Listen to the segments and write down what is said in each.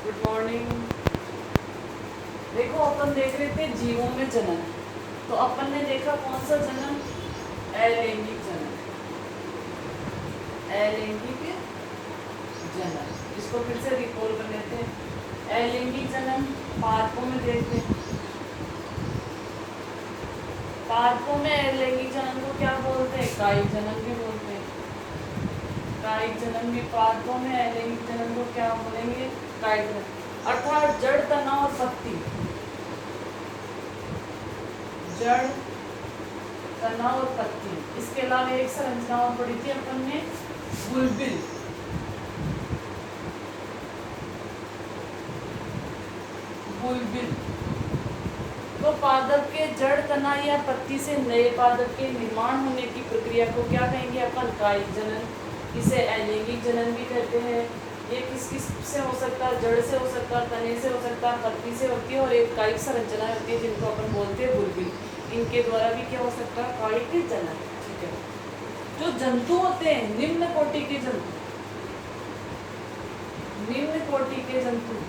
Good morning. देखो अपन देख रहे थे जीवों में जनन, तो अपन ने देखा कौन सा जनन, अलैंगिक जनन। अलैंगिक जनन, इसको फिर से रिकॉल कर लेते हैं। अलैंगिक जनन पादपों में देखते हैं। पादपों में अलैंगिक जनन को क्या बोलते हैं? कायिक जनन भी बोलते हैं। कायिक जनन भी पादपों में अलैंगिक जनन को क्या बोलेंगे? कायिक जनन। अर्थात जड़, तना और पत्ती, जड़, तना और पत्ती। इसके अलावा एक संरचना और पढ़ी थी अपन ने, बुलबिल। बुलबिल तो पादप के जड़, तना या पत्ती से नए पादप के निर्माण होने की प्रक्रिया को क्या कहेंगे अपन? कायिक जनन। इसे अलैंगिक जनन भी कहते हैं। ये किस से हो सकता है? जड़ से हो सकता है, तने से हो सकता है, पत्ती से होती है, और एक कायिक संरचना होती है जिनको अपन बोलते हैं बुलबिल। इनके द्वारा भी क्या हो सकता है? कायिक जनन। ठीक है। जो जंतु होते हैं, निम्न कोटि के जंतु, निम्न कोटि के जंतु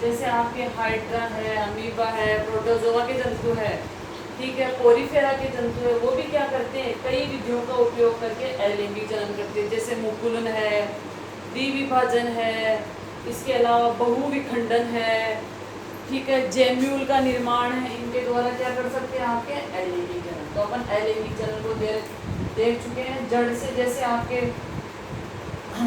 जैसे आपके हाइड्रा है, अमीबा है, प्रोटोजोआ के जंतु है, ठीक है, पोरीफेरा के जंतु है, वो भी क्या करते हैं? कई विधियों का उपयोग करके अलैंगिक जनन करते हैं। जैसे मुकुलन है, द्विविभाजन है, इसके अलावा बहुविखंडन है, ठीक है, जेम्यूल का निर्माण है। इनके द्वारा क्या कर सकते हैं? आपके अलैंगिक जनन। तो अपन अलैंगिक जनन को देख चुके हैं। जड़ से, जैसे आपके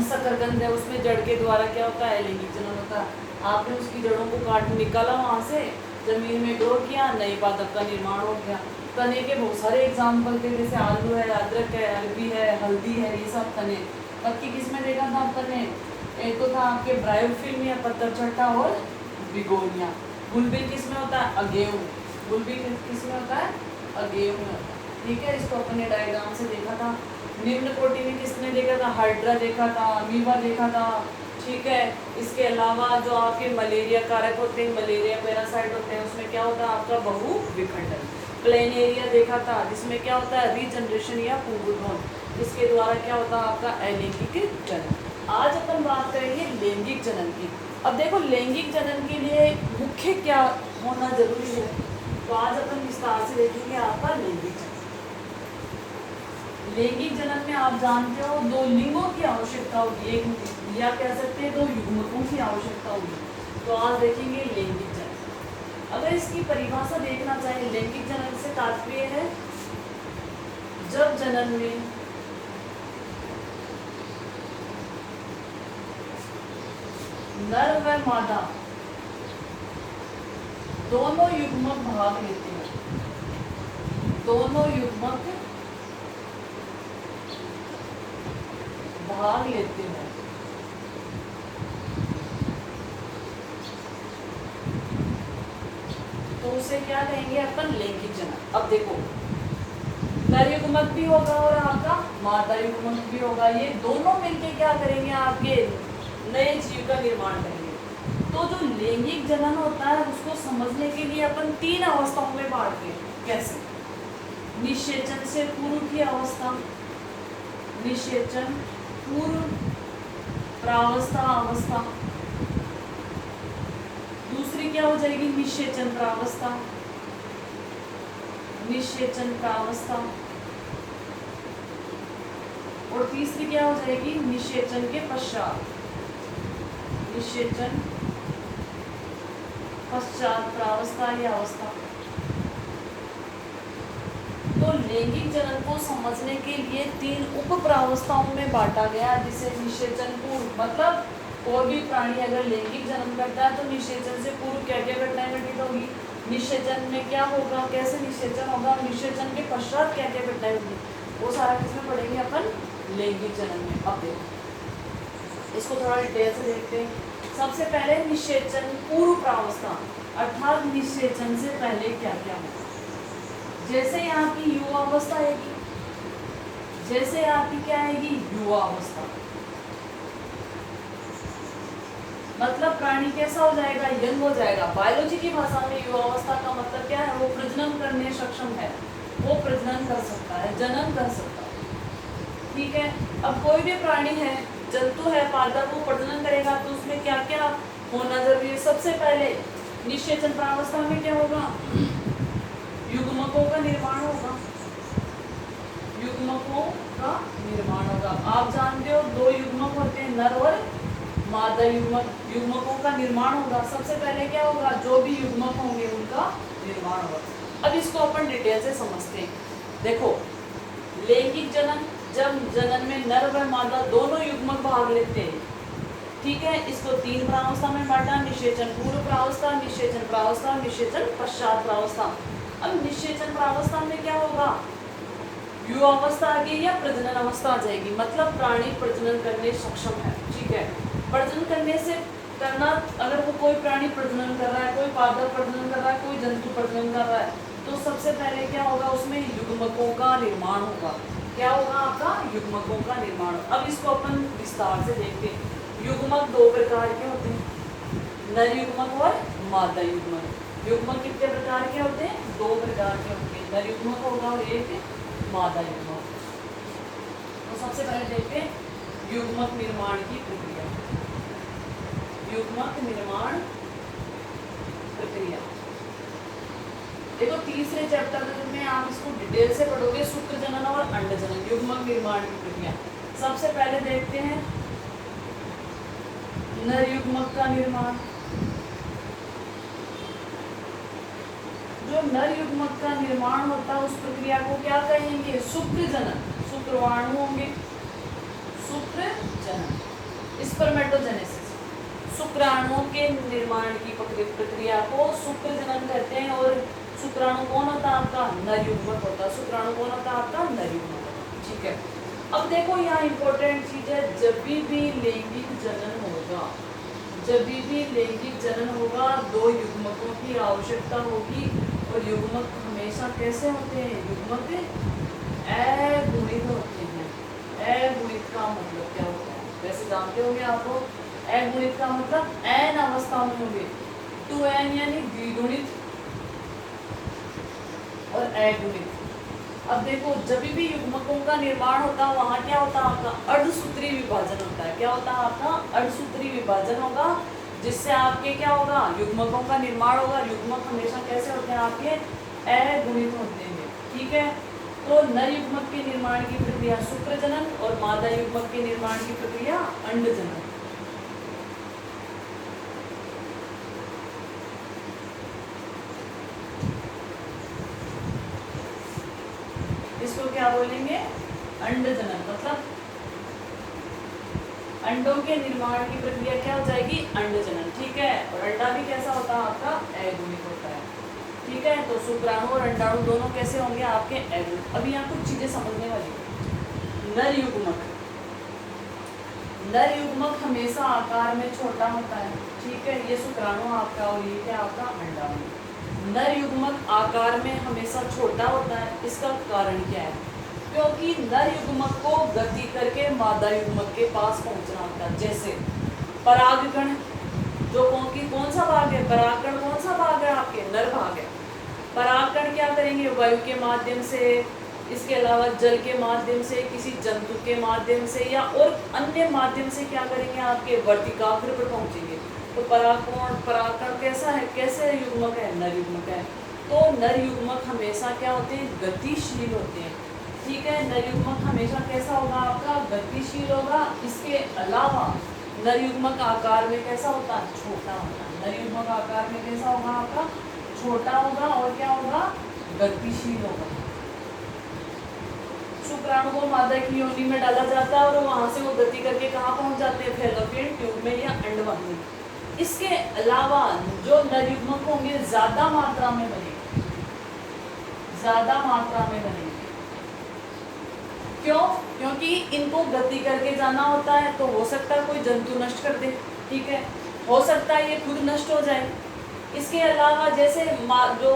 शकरकंद है, उसमें जड़ के द्वारा क्या होता है? अलैंगिक जनन होता है। आपने उसकी जड़ों को काट निकाला, वहां से जमीन में ग्रो किया, नए पादप का निर्माण हो गया। तने के बहुत सारे एग्जाम्पल थे, जैसे आलू है, अदरक है, अरबी है, हल्दी है, ये सब तने। पत्ती किस में देखा था तने? एक तो था आपके ब्रायोफिल्म या पत्थर चट्टा और बिगोनिया। बुलबिल किस में होता है? अगेव। बुलबिल किस में होता है? अगेव में होता है। ठीक है, इसको अपने डायग्राम से देखा था। निम्न कोटि में किसने देखा था? हाइड्रा देखा था, अमीबा देखा था, ठीक है। इसके अलावा जो आपके मलेरिया कारक होते हैं, मलेरिया पैरासाइट होते हैं, उसमें क्या होता है? आपका बहुविखंडन। प्लेनेरिया देखा था, जिसमें क्या होता है? रीजनरेशन या पुनरुद्भव। इसके द्वारा क्या होता है? आपका अलैंगिक जनन। आज अपन बात करेंगे लैंगिक जनन की। अब देखो, लैंगिक जनन के लिए मुख्य क्या होना जरूरी है, तो आज अपन विस्तार से देखेंगे आपका लैंगिक जनन। लैंगिक जनन में आप जानते हो दो लिंगों की आवश्यकता होगी, एक या कह सकते हैं दो युग्मकों की आवश्यकता होगी। तो आज देखेंगे लैंगिक जनन। अगर इसकी परिभाषा देखना चाहे, लैंगिक जनन से तात्पर्य है जब जनन में नर व मादा दोनों युग्मक भाग लेते हैं, दोनों युग्मक भाग लेते हैं, तो उसे क्या कहेंगे अपन? लैंगिक जनन। अब देखो, नर युग्मक भी होगा और आपका मादा युग्मक भी होगा, ये दोनों मिलके क्या करेंगे? आपके नए जीव का निर्माण करेंगे। तो जो लैंगिक जनन होता है, उसको समझने के लिए अपन तीन अवस्थाओं में बांटते हैं। कैसे? निषेचन से पूर्व की अवस्था, निषेचन पूर्व प्रावस्था अवस्था, दूसरी क्या हो जाएगी? निषेचन प्रावस्था, निषेचन प्रावस्था, और तीसरी क्या हो जाएगी? निषेचन के पश्चात, निषेचन पश्चात प्रावस्था या अवस्था। तो लैंगिक जनन को समझने के लिए तीन उप प्रावस्थाओं में बांटा गया, जिसे निषेचन पूर्व, मतलब कोई भी प्राणी अगर लैंगिक जनन करता है तो निषेचन से पूर्व क्या क्या घटनाएं घटित होगी, निषेचन में क्या होगा, कैसे निषेचन होगा, निषेचन के पश्चात क्या क्या घटनाएं होगी, वो सारा किसमें पढ़ेंगे अपन? लैंगिक जनन में। अब देखो, इसको थोड़ा डिटेल से देखते हैं। सबसे पहले निषेचन पूर्व प्रावस्था, अर्थात निषेचन से पहले क्या क्या होगा। जैसे यहाँ की युवा अवस्था आएगी, जैसे आपकी क्या आएगी? युवा अवस्था, मतलब प्राणी कैसा हो जाएगा? यंग हो जाएगा। बायोलॉजी की भाषा में युवा अवस्था का मतलब क्या है? वो प्रजनन करने सक्षम है, वो प्रजनन कर सकता है, जनन कर सकता है। ठीक है। अब कोई भी प्राणी है, जंतु है पादप वो प्रजनन करेगा तो उसमें क्या क्या होना जरूरी है? सबसे पहले निषेचन प्रावस्था में क्या होगा? युग्मकों का निर्माण होगा। युग्मकों का निर्माण होगा। आप जानते हो दो युग्मक होते हैं, नर और मादा युग्मक। युग्मकों का निर्माण होगा। सबसे पहले क्या होगा? जो भी युग्मक होंगे उनका निर्माण होगा। अब इसको अपन डिटेल से समझते हैं। देखो, लैंगिक जनन, जब जनन में नर व मादा दोनों युग्मक भाग लेते हैं, ठीक है। इसको तीन प्रावस्था में बांटा, निषेचन पूर्व प्रावस्था, निषेचन प्रावस्था, निषेचन पश्चात प्रावस्था। अब निषेचन प्रावस्था में क्या होगा? युवावस्था आ गई या प्रजनन अवस्था आ जाएगी, मतलब प्राणी प्रजनन करने सक्षम है, ठीक है। प्रजनन करने से करना, अगर वो कोई प्राणी प्रजनन कर रहा है, कोई पादप प्रजनन कर रहा है, कोई जंतु प्रजनन कर रहा है, तो सबसे पहले क्या होगा? उसमें युग्मकों का निर्माण होगा। क्या होगा आपका? युग्मकों का निर्माण। अब इसको अपन विस्तार से देखते हैं। युग्मक दो प्रकार के होते हैं, नर युग्मक और मादा युग्मक। युग्मक कितने प्रकार के होते हैं? दो प्रकार के होते हैं, नर युग्मक होगा और एक मादा युग्मक। तो सबसे पहले देखते हैं युग्मक निर्माण की प्रक्रिया। युग्मक निर्माण प्रक्रिया देखो, तीसरे चैप्टर में आप इसको डिटेल से पढ़ोगे, शुक्र जनन और अंड जनन, युग्मक निर्माण की प्रक्रिया। सबसे पहले देखते हैं नर युग्मक का निर्माण। जो नर युग्मक का निर्माण होता है उस प्रक्रिया को क्या कहेंगे? शुक्र जनन। शुक्रवाणु होंगे, शुक्र जनन, स्पर्मेटोजेनेसिस। शुक्राणुओं के निर्माण की प्रक्रिया को शुक्र जनन कहते हैं। और शुक्राणु कौन होता है आपका? नर युग्मक होता है। शुक्राणु कौन होता है आपका? नर युग्मक होता है, ठीक है। अब देखो यहाँ इंपॉर्टेंट चीज है, जब भी लैंगिक जनन होगा, जब भी लैंगिक जनन होगा, दो युग्मकों की आवश्यकता होगी। और युग्मक हमेशा कैसे होते हैं? युग्मक अगुणित होते हैं। अगुणित का मतलब क्या होता है? वैसे जानते होंगे आप लोग, अगुणित का मतलब एन अवस्था में होंगे, 2n यानी द्विगुणित और अगुणित। अब देखो, जब भी युग्मकों का निर्माण होता है वहाँ क्या होता है आपका? अर्धसूत्री विभाजन होता है। क्या होता है आपका? अर्धसूत्री विभाजन होगा, जिससे आपके क्या होगा? युग्मकों का निर्माण होगा। युग्मक हमेशा कैसे होते हैं आपके? अगुणित होते हैं, ठीक है। तो नर युग्मक के निर्माण की प्रक्रिया शुक्र जनन और मादा युग्मक के निर्माण की प्रक्रिया अंड जनन। इसको क्या बोलेंगे? अंड जनन, मतलब अंडों के निर्माण की प्रक्रिया क्या हो जाएगी? अंड जनन, ठीक है। और अंडा भी कैसा होता है आपका? अगुणित होता है, ठीक है। तो शुक्राणु और अंडाणु दोनों कैसे होंगे आपके? अगुणित। अभी यहाँ कुछ चीजें समझने वाली है। नर युग्मक, नर युग्मक हमेशा आकार में छोटा होता है, ठीक है। ये शुक्राणु आपका और ये क्या आपका? अंडाणु। नर युग्मक आकार में हमेशा छोटा होता है, इसका कारण क्या है? क्योंकि नर युग्मक को गति करके मादा युग्मक के पास पहुंचना होता है। जैसे परागकण, जो कौन सा भाग है? परागकण कौन सा भाग है आपके? नर भाग है। परागकण क्या करेंगे? वायु के माध्यम से, इसके अलावा जल के माध्यम से, किसी जंतु के माध्यम से या और अन्य माध्यम से क्या करेंगे? आपके वर्तिकाग्र पर पहुंचेंगे। तो परागकण कैसा है? कैसे युग्मक है? नर युग्मक है। तो नर युग्मक हमेशा क्या होते हैं? गतिशील होते हैं, ठीक है। नर युग्मक हमेशा कैसा होगा आपका? गतिशील होगा। इसके अलावा नर युग्मक आकार में कैसा होता है? छोटा होता है। नर युग्मक आकार में कैसा होगा आपका? छोटा होगा। और क्या होगा? गतिशील होगा। शुक्राणु को मादा की योनि में डाला जाता है और वहां से वो गति करके कहाँ पहुंच जाते हैं? फैलोपियन ट्यूब में या अंडवाहिनी। इसके अलावा जो नर युग्मक होंगे ज्यादा मात्रा में बनेंगे, ज्यादा मात्रा में बनेंगे। क्यों? क्योंकि इनको गति करके जाना होता है, तो हो सकता है कोई जंतु नष्ट कर दे, ठीक है। हो सकता है ये खुद नष्ट हो जाए। इसके अलावा जैसे जो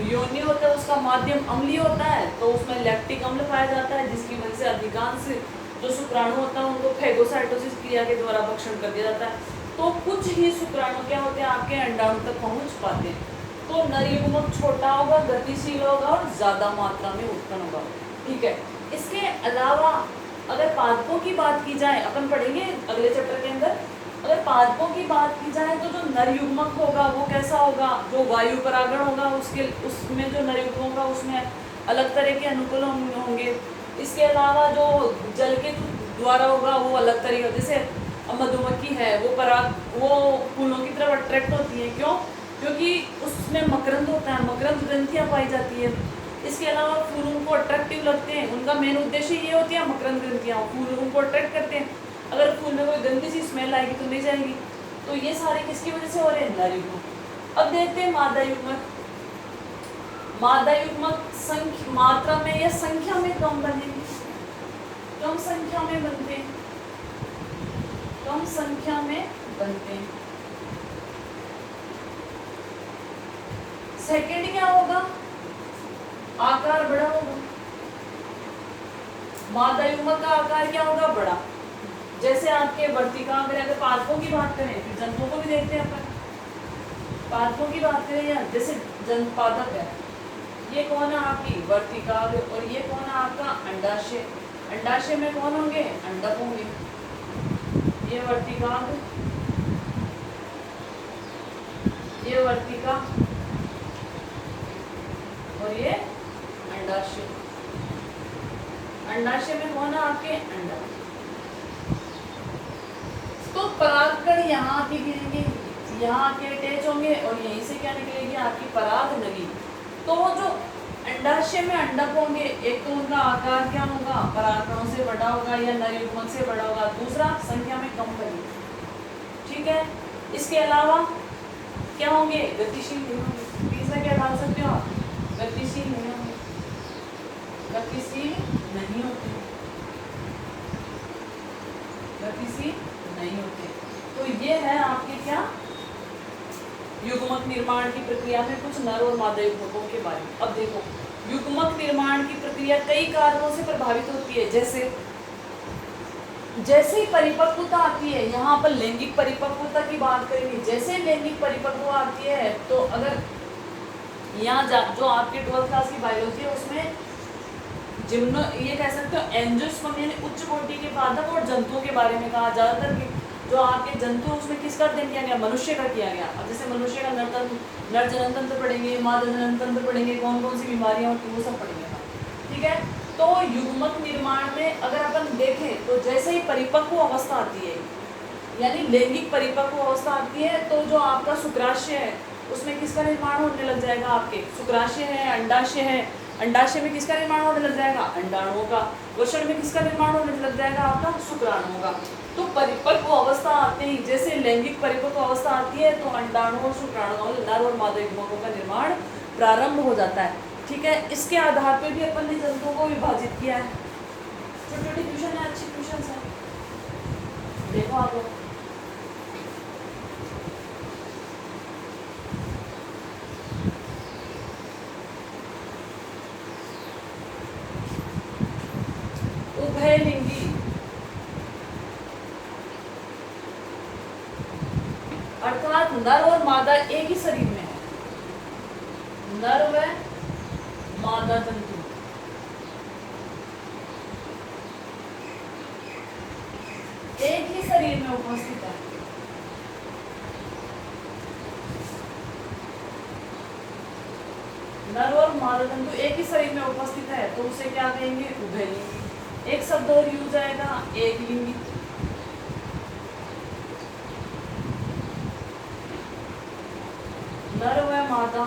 योनि होता है उसका माध्यम अम्लीय होता है, तो उसमें लैक्टिक अम्ल पाया जाता है, जिसकी वजह से अधिकांश जो शुक्राणु होता है उनको फैगोसाइटोसिस क्रिया के द्वारा भक्षण कर दिया जाता है। तो कुछ ही शुक्राणु क्या होते हैं आपके? अंडाणु तक पहुंच पाते हैं। तो नर युग्मक छोटा होगा, गतिशील होगा और ज्यादा मात्रा में उत्पन्न होगा, ठीक है। इसके अलावा अगर पादपों की बात की जाए, अपन पढ़ेंगे अगले चैप्टर के अंदर, अगर पादपों की बात की जाए तो जो नर युग्मक होगा वो कैसा होगा, जो वायु परागण होगा उसमें जो नर युग्मक होगा उसमें अलग तरह के अनुकूल होंगे। इसके अलावा जो जल के द्वारा होगा वो अलग तरह का, जैसे मधुमक्खी है वो फूलों की तरफ अट्रैक्ट होती है, क्यों? क्योंकि उसमें मकरंद होता है, मकरंद ग्रंथियाँ पाई जाती है। इसके अलावा फूल उनको अट्रैक्टिव लगते हैं, उनका मेन उद्देश्य ये होती है मकरंद ग्रंथियाँ, फूल उनको अट्रैक्ट करते हैं। अगर फूल में कोई गंदी सी स्मेल आएगी तो नहीं जाएगी। तो ये सारे किसकी वजह से हो रहे हैं? नर युग्मक। अब देखते हैं मादा युग्मक। मादा युग्मक मात्रा में या संख्या में कम बनेंगे, कम संख्या में बनते हैं, कम संख्या में बनते हैं। सेकंड क्या होगा? आकार बड़ा होगा। मादा युग्मक का आकार क्या होगा? बड़ा। जैसे आपके वर्तिकाग्र, अगर पादपों की बात करें फिर जंतुओं को भी देखते हैं अपन। पादपों की बात करें या जैसे जंतु पादप है, ये कौन है आपकी? वर्तिकाग्र। और ये कौन है आपका? अंडाशय। अंडाशय में कौन होंगे? अंडक होंगे। ये वर्तिकाग्र, ये वर्तिका और ये अंडाशय। अंडाशय में कौन है आपके? अंडक। तो परागकण यहाँ आके गिरेंगे, यहाँ आके अटैच होंगे और यहीं से क्या निकलेगी? आपकी पराग नली। तो जो अंडाशय में अंडक होंगे, एक तो उनका आकार क्या होगा? परागकणों से बड़ा होगा या नर युग्मक से बड़ा होगा। दूसरा, संख्या में कम बनेगी। ठीक है। इसके अलावा क्या होंगे? गतिशील नहीं होंगे। तीसरा क्या डाल सकते हो आप? गतिशील नहीं होंगे, गतिशील नहीं होते, गतिशील नहीं होते। तो ये है आपके क्या? युग्मक निर्माण की प्रक्रिया में कुछ नर और मादा युग्मकों के बारे में। अब देखो, युग्मक निर्माण की प्रक्रिया कई कारकों से प्रभावित होती है। जैसे परिपक्वता आती है, यहाँ पर लैंगिक परिपक्वता की बात करेंगे। जैसे लैंगिक परिपक्वता आती है तो अगर यहाँ जो आपके 12th क्लास की बायोलॉजी है उसमें ये कह सकते हो एंजियोस्पर्म यानी उच्च कोटि के पादप और जंतुओं के बारे में कहा। ज्यादातर जो आपके जंतु उसमें किसका अध्ययन किया गया? मनुष्य का किया गया। अब जैसे मनुष्य का नर जनन तंत्र पढ़ेंगे, मादा जनन तंत्र पढ़ेंगे, कौन कौन सी बीमारियां होती हैं वो सब पढ़ेंगे। ठीक है। तो युग्मक निर्माण में अगर अपन देखें तो जैसे ही परिपक्व अवस्था आती है, यानी लैंगिक परिपक्व अवस्था आती है, तो जो आपका शुक्राशय है उसमें किसका निर्माण होने लग जाएगा? आपके शुक्राशय है, अंडाशय है। अंडाशय में किसका निर्माण होने लग जाएगा? अंडाणुओं का। वृषण में किसका निर्माण होने लग जाएगा? आपका शुक्राणुओं का। तो परिपक्व अवस्था आते ही, जैसे लैंगिक परिपक्व अवस्था आती है तो अंडाणु और शुक्राणुओं, नर और मादा युग्मकों का निर्माण प्रारंभ हो जाता है। ठीक है। इसके आधार पर भी अपन ने जंतुओं को विभाजित किया है। छोटी छोटी ट्यूशन है, अच्छी ट्यूशन है, देखो आप लोग। उभयलिंगी अर्थात नर और मादा एक ही शरीर में है। नर व मादा जंतु एक ही शरीर में उपस्थित है। नर और मादा जंतु एक ही शरीर में उपस्थित है तो उसे क्या कहेंगे? उभयलिंगी। एक शब्द और यूज आएगा, एक लिंगी। नर व मादा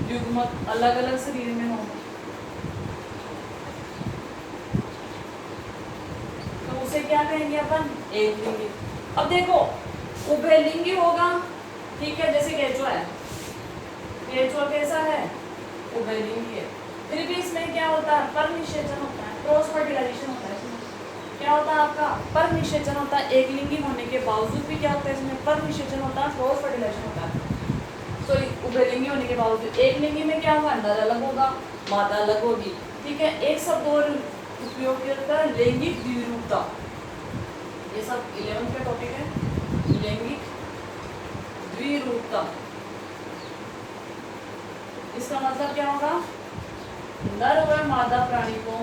युग्मक अलग अलग शरीर में हो तो उसे क्या कहेंगे अपन? एक लिंगी। अब देखो, उभयलिंगी होगा, ठीक है, जैसे केंचुआ है। केंचुआ कैसा है? उभयलिंगी है। फिर भी इसमें क्या होता है? परनिषेचन होता है, क्रॉस फर्टिलाइजेशन होता है। क्या होता है आपका? परनिषेचन होता है। एक लिंगी होने के बावजूद भी क्या होता है? इसमें परनिषेचन होता है, क्रॉस फर्टिलाइजेशन होता है। सॉरी, उभयलिंगी होने के बावजूद एक लिंगी में क्या होगा? नर अलग होगा, मादा अलग होगी। ठीक है। एक शब्द और उपयोग करता है, लैंगिक द्विरूपता। ये सब 11th का टॉपिक है, लैंगिक द्विरूपता। इसका मतलब क्या होगा? नर व मादा प्राणी को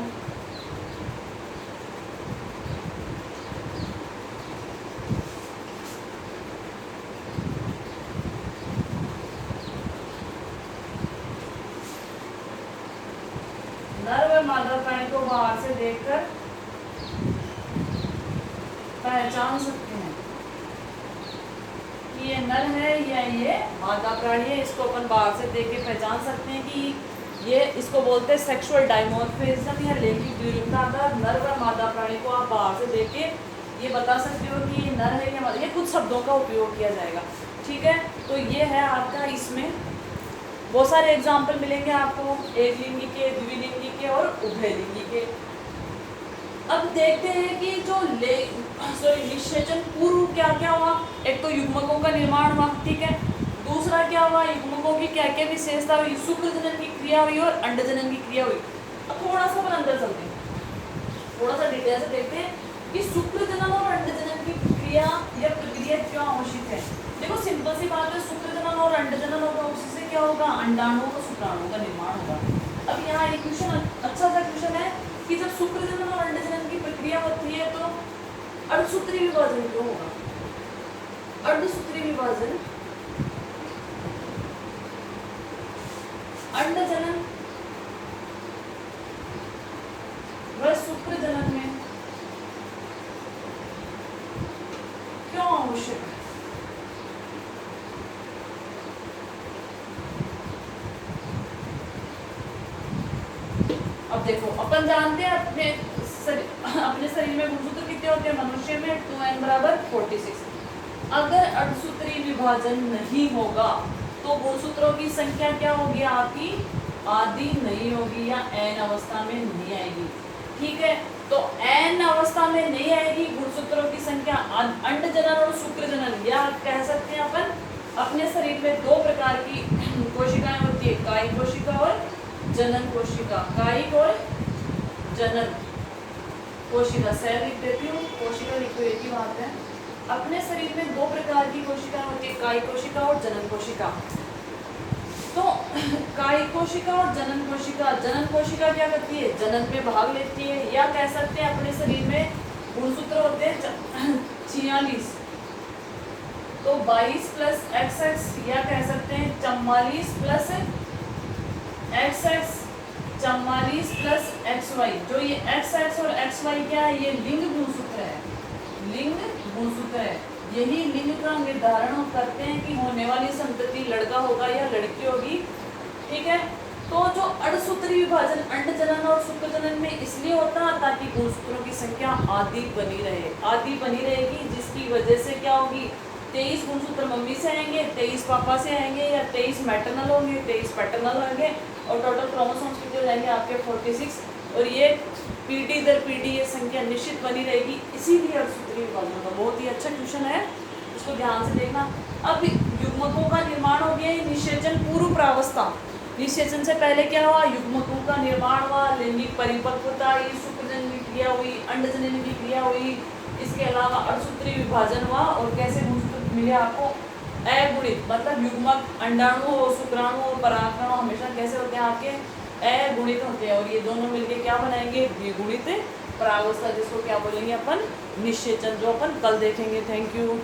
मादा प्राणी को बाहर से देखकर पहचान सकते हैं कि ये नर है या ये मादा प्राणी है। इसको अपन बाहर से देख के पहचान सकते हैं कि ये, इसको बोलते हैं सेक्सुअल डायमॉर्फिज्म या लैंगिक द्विरूपता। अगर नर व मादा प्राणी को आप बाहर से देख के ये बता सकते हो कि ये नर है या मादा, ये कुछ शब्दों का उपयोग किया जाएगा, ठीक है। तो ये है आपका, इसमें बहुत सारे एग्जाम्पल मिलेंगे आपको, एक लिंगी के, द्विलिंगी के और उभयलिंगी के। अब देखते हैं कि जो निषेचन पूर्व क्या क्या हुआ। एक तो युग्मकों का निर्माण हुआ, ठीक है। दूसरा क्या हुआ, युग्मकों की क्या क्या विशेषता हुई, शुक्र जनन की क्रिया हुई और अंड जनन की क्रिया हुई। अब थोड़ा सा अपन अंदर चलते हैं, थोड़ा सा डिटेल से देखते हैं कि शुक्र जनन और अंड जनन की क्रिया या प्रक्रिया क्यों आवश्यक है। देखो सिंपल सी बात है, शुक्र जनन और अंड जनन होगा, उससे क्या होगा, अंडाणुओं का शुक्राणुओं का निर्माण होगा। अब यहाँ एक क्वेश्चन, अच्छा सा क्वेश्चन है कि जब शुक्र जनन और अंड जनन की प्रक्रिया होती है तो अर्धसूत्री विभाजन क्यों होगा। अर्धसूत्री विभाजन अंड जनन व शुक्र जनन में क्यों आवश्यक है। अब देखो, अपन जानते हैं अपने शरीर में गुणसूत्र कितने होते हैं, मनुष्य में 2n बराबर 46। अगर अर्धसूत्री विभाजन नहीं होगा तो गुणसूत्रों की संख्या क्या होगी आपकी, आदि नहीं होगी या n अवस्था में नहीं आएगी, ठीक है। तो n अवस्था में नहीं आएगी गुणसूत्रों की संख्या। अंड जनन और शुक्र जनन, या कह सकते हैं अपन, अपने शरीर में दो प्रकार की कोशिकाएं होती है, कायिक कोशिका और जनन कोशिका। कायिक और जनन कोशिका, सेल लिख देती हूँ, कोशिका लिखो, एक ही बात है। अपने शरीर में दो प्रकार की कोशिका होती है, कायिक कोशिका और जनन कोशिका। तो कायिक कोशिका और जनन कोशिका, जनन कोशिका क्या करती है, जनन में भाग लेती है, या कह सकते हैं अपने शरीर में गुणसूत्र होते हैं 46, तो 22 प्लस XX, या कह सकते हैं 44 प्लस XX, 44 प्लस XY। जो ये XX और XY क्या है, ये लिंग गुणसूत्र है, लिंग गुणसूत्र है। यही लिंग का निर्धारण करते हैं कि होने वाली संतति लड़का होगा या लड़की होगी, ठीक है। तो जो अर्धसूत्री विभाजन अंड जनन और शुक्र जनन में इसलिए होता है ताकि गुणसूत्रों की संख्या आदि बनी रहे, आदि बनी रहेगी, जिसकी वजह से क्या होगी, 23 गुणसूत्र मम्मी से आएंगे, 23 पापा से आएंगे, या 23 मैटरनल होंगे, 23 पैटर्नल होंगे, और टोटल क्रोमोसोम्स कितने हो जाएंगे आपके 46, और ये पीढ़ी दर पीढ़ी ये संख्या निश्चित बनी रहेगी। इसीलिए अर्धसूत्री विभाजन का बहुत ही अच्छा क्वेश्चन है, इसको ध्यान से देखना। अब युग्मकों का निर्माण हो गया, निषेचन पूर्व प्रावस्था। निषेचन से पहले क्या हुआ, युग्मकों का निर्माण हुआ, लैंगिक परिपक्वता, ये शुक्रजनन की क्रिया हुई, अंडजनन की क्रिया हुई, इसके अलावा अर्धसूत्री विभाजन हुआ, और कैसे गुणसूत्र मिले आपको, अगुणित, मतलब युग्मक अंडाणु और शुक्राणु और परागकण हमेशा कैसे होते हैं आपके, अगुणित होते हैं, और ये दोनों मिलके क्या बनाएंगे, द्विगुणित प्रावस्था, जिसको क्या बोलेंगे अपन, निषेचन, जो अपन कल देखेंगे। Thank you.